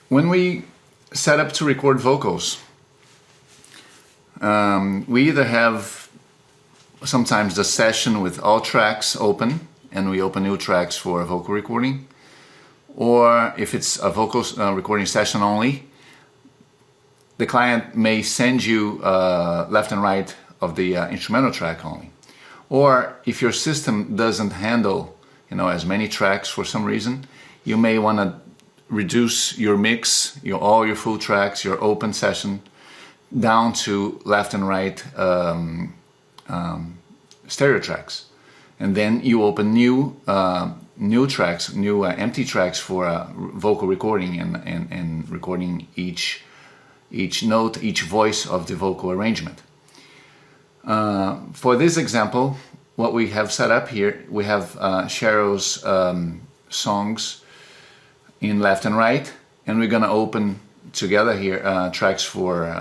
When we set up to record vocals, we either have sometimes the session with all tracks open and we open new tracks for a vocal recording, or if it's a vocal recording session only, the client may send you left and right of the instrumental track only. Or if your system doesn't handle as many tracks for some reason, you may want to reduce your mix, all your full tracks, your open session, down to left and right stereo tracks. And then you open new tracks, new empty tracks for vocal recording and recording each note, each voice of the vocal arrangement. For this example, what we have set up here, we have Cheryl's songs in left and right, and we're gonna open together here tracks for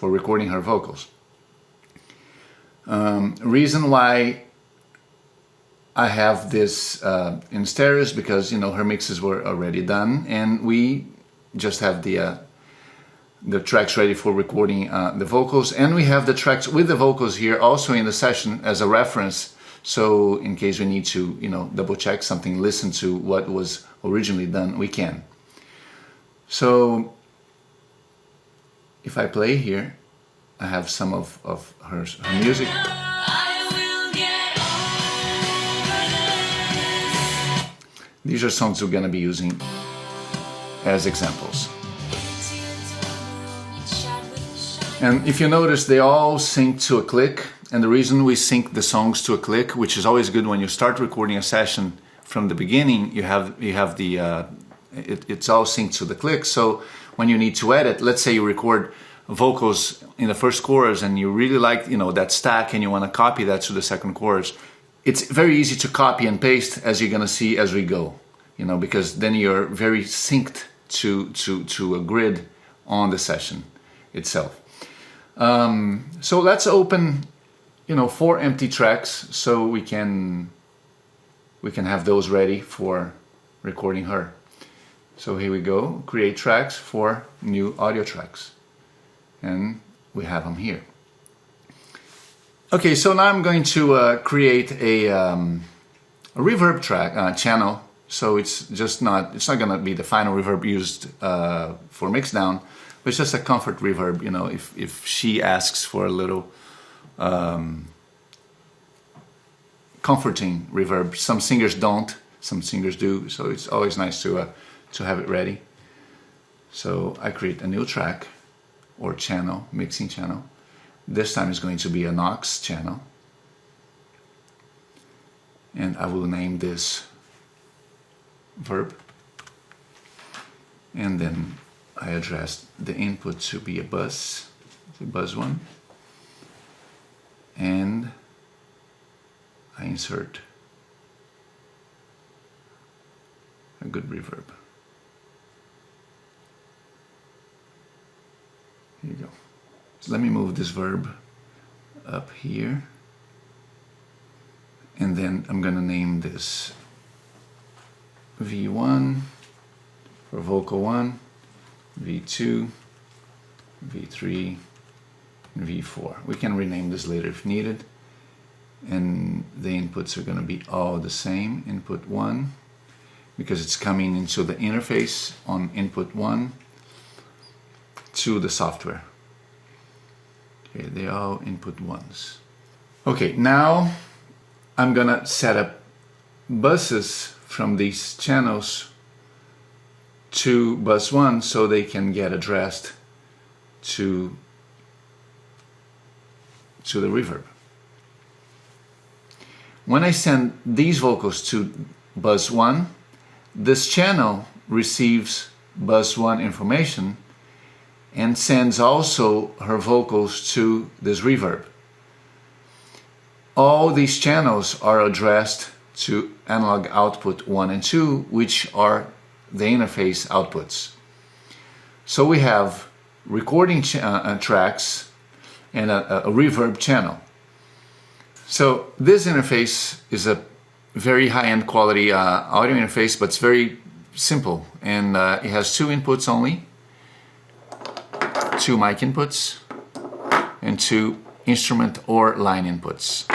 recording her vocals. Reason why I have this in stereo is because her mixes were already done, and we just have the tracks ready for recording the vocals, and we have the tracks with the vocals here also in the session as a reference, so in case we need to double check something, listen to what was originally done, we can. So if I play here, I have some of her music. These are songs we're going to be using as examples. And if you notice, they all sync to a click, and the reason we sync the songs to a click, which is always good when you start recording a session from the beginning, you have the it's all synced to the click. So when you need to edit, let's say you record vocals in the first chorus and you really like that stack and you want to copy that to the second chorus, it's very easy to copy and paste, as you're going to see as we go, because then you're very synced to a grid on the session itself. So let's open 4 empty tracks so we can have those ready for recording her. So here we go, create tracks for new audio tracks, and we have them here. Okay, so now I'm going to create a reverb track channel. So it's not going to be the final reverb used for mixdown, but it's just a comfort reverb. If she asks for a little comforting reverb. Some singers don't, some singers do. So it's always nice to have it ready. So I create a new track or channel, mixing channel. This time it's going to be a Knox channel, and I will name this verb, and then I address the input to be a buzz, the buzz one, and I insert a good reverb. Here you go. So let me move this verb up here, and then I'm gonna name this V1 for vocal 1, V2, V3, and V4. We can rename this later if needed, and the inputs are gonna be all the same. Input 1, because it's coming into the interface on input 1 to the software. Okay, they are all input 1s. Okay, now I'm gonna set up buses from these channels to bus 1 so they can get addressed to the reverb. When I send these vocals to bus 1, this channel receives bus 1 information and sends also her vocals to this reverb. All these channels are addressed to analog output 1 and 2, which are the interface outputs. So we have recording tracks and a reverb channel. So this interface is a very high-end quality audio interface, but it's very simple, and it has 2 inputs only, 2 mic inputs, and 2 instrument or line inputs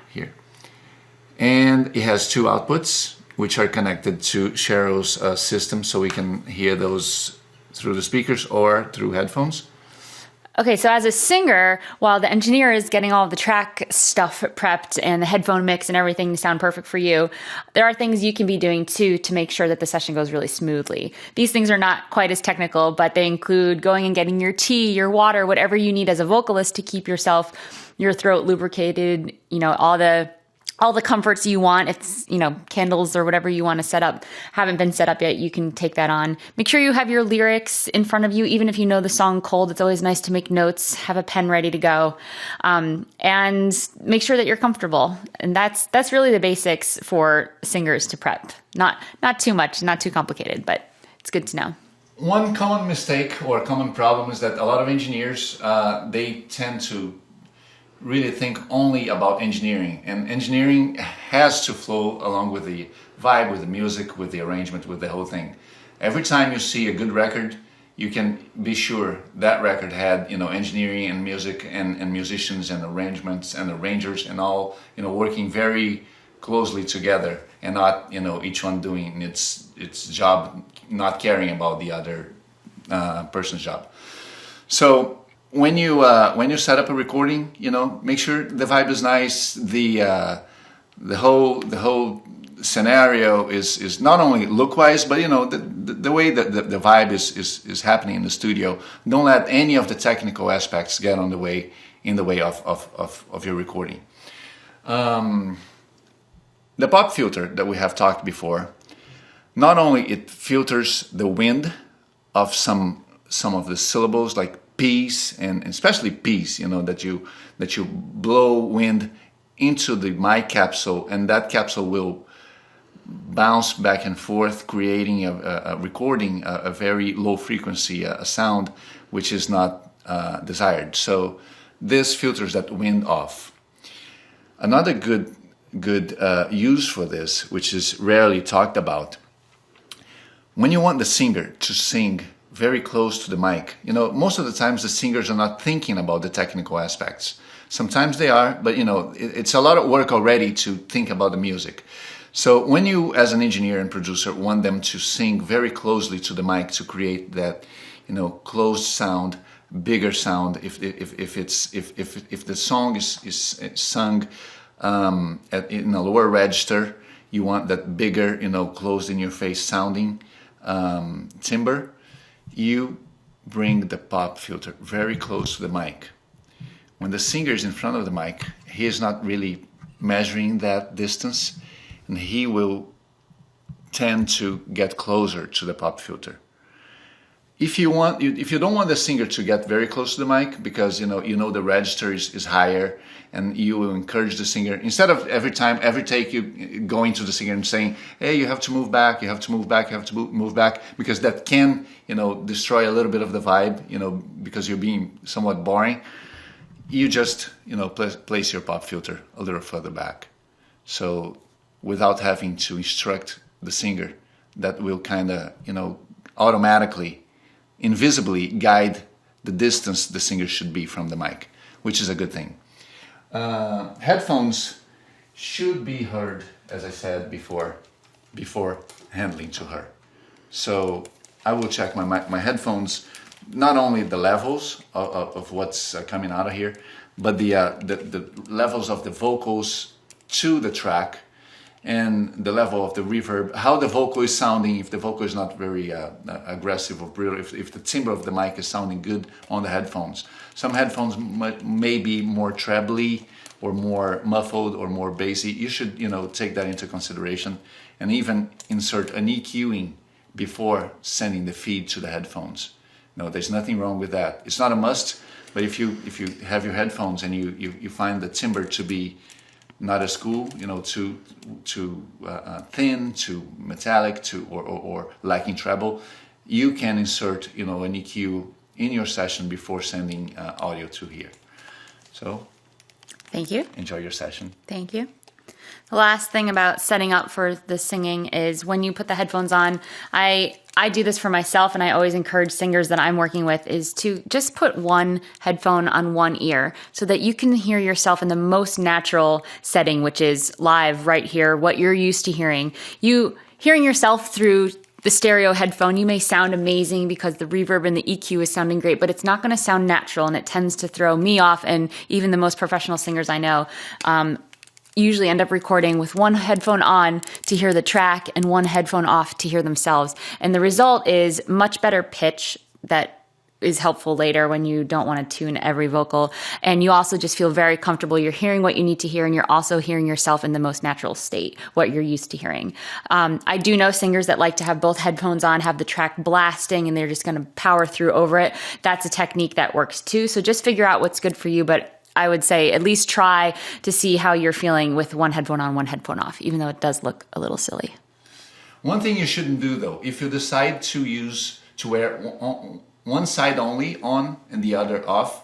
here. And it has 2 outputs, which are connected to Cheryl's system, so we can hear those through the speakers or through headphones. Okay, so as a singer, while the engineer is getting all the track stuff prepped and the headphone mix and everything to sound perfect for you, there are things you can be doing too to make sure that the session goes really smoothly. These things are not quite as technical, but they include going and getting your tea, your water, whatever you need as a vocalist to keep your throat lubricated, all the comforts you want. It's, candles or whatever you want to set up haven't been set up yet. You can take that on. Make sure you have your lyrics in front of you. Even if you know the song cold, it's always nice to make notes, have a pen ready to go, and make sure that you're comfortable. And that's really the basics for singers to prep. Not too much, not too complicated, but it's good to know. One common mistake or common problem is that a lot of engineers, they tend to really think only about engineering, and engineering has to flow along with the vibe, with the music, with the arrangement, with the whole thing. Every time you see a good record, you can be sure that record had engineering and music and musicians and arrangements and arrangers and all working very closely together, and not each one doing its job, not caring about the other person's job. So when you set up a recording, make sure the vibe is nice. The whole scenario is not only look-wise, but the way that the vibe is happening in the studio. Don't let any of the technical aspects get in the way of your recording. The pop filter that we have talked before, not only it filters the wind of some of the syllables like P's and especially P's, that you blow wind into the mic capsule, and that capsule will bounce back and forth, creating a very low frequency, a sound which is not desired. So this filters that wind off. Another good use for this, which is rarely talked about, when you want the singer to sing very close to the mic. Most of the times the singers are not thinking about the technical aspects. Sometimes they are, but it's a lot of work already to think about the music. So when you, as an engineer and producer, want them to sing very closely to the mic to create that, closed sound, bigger sound, if the song is sung in a lower register, you want that bigger, closed in your face sounding timbre. You bring the pop filter very close to the mic. When the singer is in front of the mic, he is not really measuring that distance, and he will tend to get closer to the pop filter. If you don't want the singer to get very close to the mic, because the register is higher, and you will encourage the singer, instead of every take you going to the singer and saying, hey, you have to move back, you have to move back, you have to move back, because that can destroy a little bit of the vibe, because you're being somewhat boring. You just place your pop filter a little further back, so without having to instruct the singer, that will kind of automatically, invisibly guide the distance the singer should be from the mic, which is a good thing. Headphones should be heard, as I said before handling to her. So I will check my headphones, not only the levels of what's coming out of here, but the levels of the vocals to the track, and the level of the reverb, how the vocal is sounding, if the vocal is not very aggressive or brutal, if the timbre of the mic is sounding good on the headphones. Some headphones may be more trebly or more muffled or more bassy. You should take that into consideration, and even insert an EQing before sending the feed to the headphones. No, there's nothing wrong with that. It's not a must, but if you have your headphones and you find the timbre to be not as cool, too thin, too metallic, or lacking treble, you can insert an EQ in your session before sending audio to here. So, thank you. Enjoy your session. Thank you. The last thing about setting up for the singing is when you put the headphones on, I do this for myself, and I always encourage singers that I'm working with is to just put one headphone on one ear so that you can hear yourself in the most natural setting, which is live right here, what you're used to hearing. You hearing yourself through the stereo headphone, you may sound amazing because the reverb and the EQ is sounding great, but it's not going to sound natural, and it tends to throw me off, and even the most professional singers I know usually end up recording with one headphone on to hear the track and one headphone off to hear themselves. And the result is much better pitch that is helpful later when you don't want to tune every vocal. And you also just feel very comfortable. You're hearing what you need to hear, and you're also hearing yourself in the most natural state, what you're used to hearing. I do know singers that like to have both headphones on, have the track blasting, and they're just going to power through over it. That's a technique that works too. So just figure out what's good for you. But I would say at least try to see how you're feeling with one headphone on, one headphone off, even though it does look a little silly. One thing you shouldn't do though, if you decide to wear one side only on and the other off,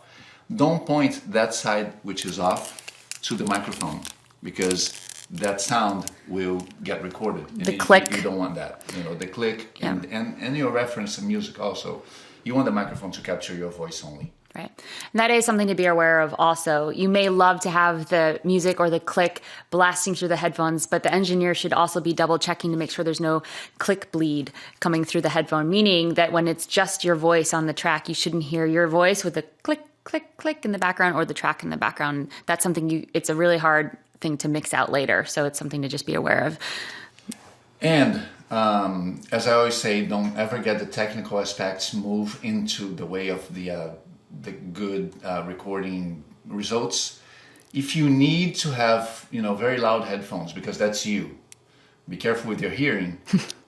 don't point that side which is off to the microphone, because that sound will get recorded. The click. You don't want that. The click, Yeah. and your reference in music also. You want the microphone to capture your voice only. Right. And that is something to be aware of also. You may love to have the music or the click blasting through the headphones, but the engineer should also be double checking to make sure there's no click bleed coming through the headphone, meaning that when it's just your voice on the track, you shouldn't hear your voice with the click, click, click in the background or the track in the background. That's something it's a really hard thing to mix out later. So it's something to just be aware of. And as I always say, don't ever get the technical aspects move into the way of the good recording results. If you need to have very loud headphones, because that's you, be careful with your hearing.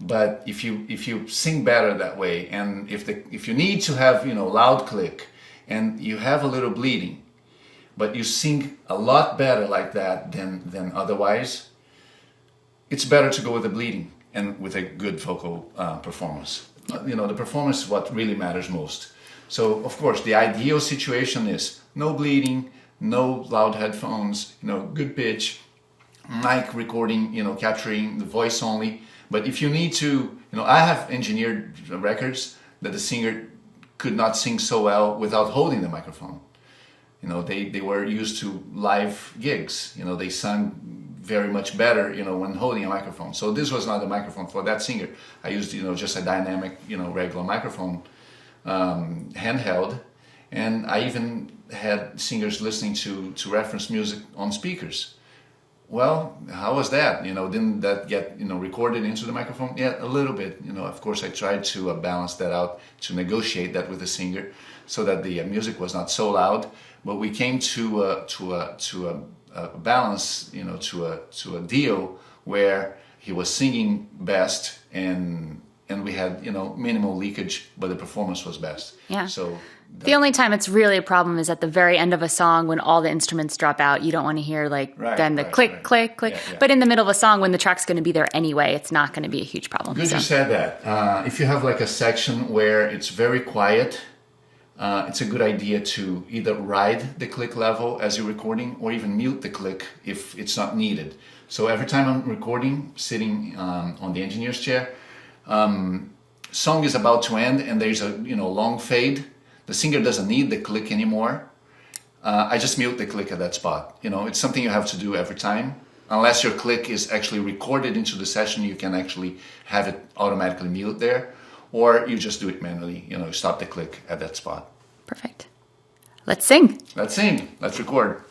But if you sing better that way, and if you need to have loud click and you have a little bleeding, but you sing a lot better like that than otherwise, it's better to go with the bleeding and with a good vocal performance. The performance is what really matters most. So, of course, the ideal situation is no bleeding, no loud headphones, good pitch, mic recording, capturing the voice only. But if you need to, I have engineered records that the singer could not sing so well without holding the microphone. They were used to live gigs. They sang very much better, when holding a microphone. So this was not a microphone for that singer. I used, just a dynamic, regular microphone. Handheld, and I even had singers listening to reference music on speakers. Well, how was that? Didn't that get recorded into the microphone? Yeah, a little bit. Of course, I tried to balance that out, to negotiate that with the singer, so that the music was not so loud. But we came to a balance, to a deal where he was singing best and we had minimal leakage, but the performance was best. Yeah. So the only time it's really a problem is at the very end of a song when all the instruments drop out. You don't want to hear click, click. Yeah, yeah. But in the middle of a song when the track's going to be there anyway, it's not going to be a huge problem. Good, you said that. If you have like a section where it's very quiet, it's a good idea to either ride the click level as you're recording or even mute the click if it's not needed. So every time I'm recording, sitting on the engineer's chair, song is about to end and there's a long fade. The singer doesn't need the click anymore. I just mute the click at that spot. It's something you have to do every time. Unless your click is actually recorded into the session, you can actually have it automatically mute there, or you just do it manually. Stop the click at that spot. Perfect. Let's sing. Let's record.